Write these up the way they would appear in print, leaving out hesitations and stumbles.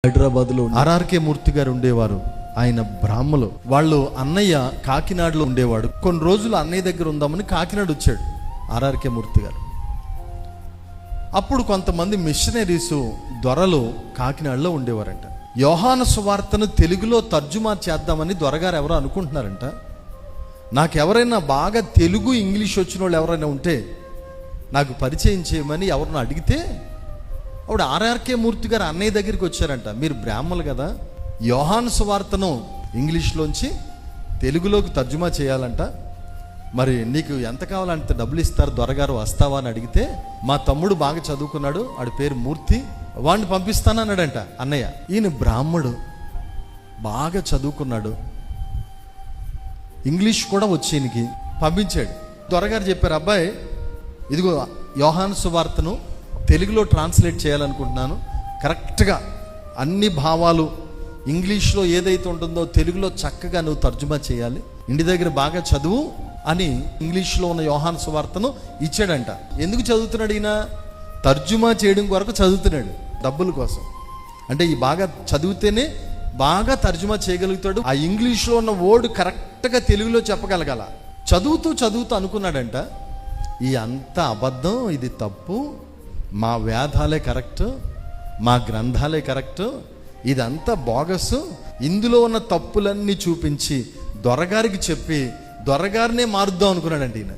హైదరాబాద్లో ఆర్ఆర్కే మూర్తి గారు ఉండేవారు. ఆయన బ్రాహ్మలు. వాళ్ళు అన్నయ్య కాకినాడలో ఉండేవాడు. కొన్ని రోజులు అన్నయ్య దగ్గర ఉందామని కాకినాడ వచ్చాడు ఆర్ఆర్కే మూర్తి గారు. అప్పుడు కొంతమంది మిషనరీస్ దొరలు కాకినాడలో ఉండేవారంట. యోహాను సువార్తను తెలుగులో తర్జుమా చేద్దామని దొరగారు ఎవరో అనుకుంటున్నారంట. నాకు ఎవరైనా బాగా తెలుగు ఇంగ్లీష్ వచ్చిన వాళ్ళు ఎవరైనా ఉంటే నాకు పరిచయం చేయమని ఎవరినో అడిగితే అప్పుడు ఆర్ఆర్కే మూర్తి గారు అన్నయ్య దగ్గరికి వచ్చారంట. మీరు బ్రాహ్మలు కదా, యోహాను సువార్తను ఇంగ్లీష్లోంచి తెలుగులోకి తర్జుమా చేయాలంట, మరి నీకు ఎంత కావాలంటే డబ్బులు ఇస్తారు, దొరగారు వస్తావా అని అడిగితే మా తమ్ముడు బాగా చదువుకున్నాడు, వాడి పేరు మూర్తి, వాడిని పంపిస్తానన్నాడంట అన్నయ్య. ఈయన బ్రాహ్మడు, బాగా చదువుకున్నాడు, ఇంగ్లీష్ కూడా వచ్చి ఈయనకి పంపించాడు. దొరగారు చెప్పారు, అబ్బాయి ఇదిగో యోహాను సువార్తను తెలుగులో ట్రాన్స్లేట్ చేయాలనుకుంటున్నాను, కరెక్ట్గా అన్ని భావాలు ఇంగ్లీష్లో ఏదైతే ఉంటుందో తెలుగులో చక్కగా నువ్వు తర్జుమా చేయాలి, ఇంటి దగ్గర బాగా చదువు అని ఇంగ్లీష్లో ఉన్న యోహాను సువార్తను ఇచ్చాడంట. ఎందుకు చదువుతున్నాడు ఈయన? తర్జుమా చేయడం కొరకు చదువుతున్నాడు, డబ్బుల కోసం. అంటే ఈ బాగా చదివితేనే బాగా తర్జుమా చేయగలుగుతాడు, ఆ ఇంగ్లీష్లో ఉన్న వర్డ్ కరెక్ట్గా తెలుగులో చెప్పగలగాల. చదువుతూ అనుకున్నాడంట, ఈ అంత అబద్ధం, ఇది తప్పు, మా వేదాలే కరెక్ట్, మా గ్రంథాలే కరెక్ట్, ఇదంతా బోగస్, ఇందులో ఉన్న తప్పులన్నీ చూపించి దొరగారికి చెప్పి దొరగారినే మారుద్దాం అనుకున్నాడంట ఈయన.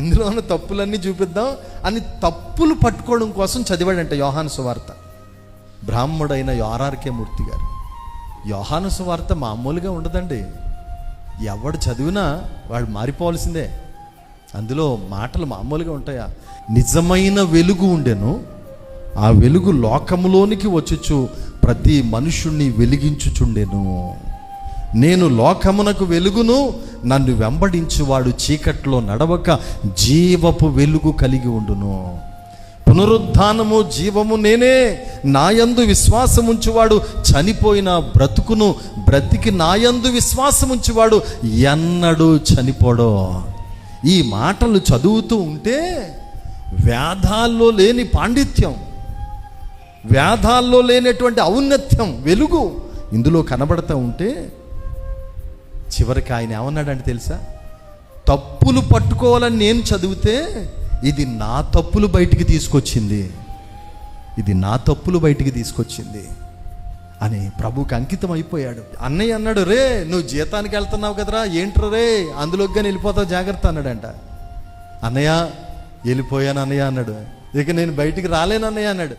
ఇందులో ఉన్న తప్పులన్నీ చూపిద్దాం అని తప్పులు పట్టుకోవడం కోసం చదివాడంట యోహాను సువార్త. బ్రాహ్మడైన ఆర్ఆర్కే మూర్తి గారు. యోహాను సువార్త మామూలుగా ఉండదండి, ఎవడు చదివినా వాడు మారిపోవాల్సిందే. అందులో మాటలు మామూలుగా ఉంటాయా? నిజమైన వెలుగు ఉండెను, ఆ వెలుగు లోకములోనికి వచ్చుచు ప్రతి మనుషుణ్ణి వెలిగించుచుండెను. నేను లోకమునకు వెలుగును, నన్ను వెంబడించువాడు చీకట్లో నడవక జీవపు వెలుగు కలిగి ఉండును. పునరుద్ధానము జీవము నేనే, నాయందు విశ్వాసముంచువాడు చనిపోయిన బ్రతుకును, బ్రతికి నాయందు విశ్వాసముంచువాడు ఎన్నడూ చనిపోడో. ఈ మాటలు చదువుతూ ఉంటే వేదాల్లో లేని పాండిత్యం, వేదాల్లో లేనటువంటి ఔన్నత్యం, వెలుగు ఇందులో కనబడతా ఉంటే చివరికి ఆయన ఏమన్నాడంటే తెలుసా? తప్పులు పట్టుకోవాలని నేను చదివితే ఇది నా తప్పులు బయటికి తీసుకొచ్చింది, ఇది నా తప్పులు బయటికి తీసుకొచ్చింది అని ప్రభుకి అంకితం అయిపోయాడు. అన్నయ్య అన్నాడు, రే నువ్వు జీతానికి వెళ్తున్నావు కదరా, ఏంట్రా రే అందులోకి కానీ వెళ్ళిపోతావు జాగ్రత్త అన్నాడంట. అన్నయ్య వెళ్ళిపోయాను అన్నయ్య అన్నాడు. ఇక నేను బయటికి రాలేను అన్నయ్య అన్నాడు.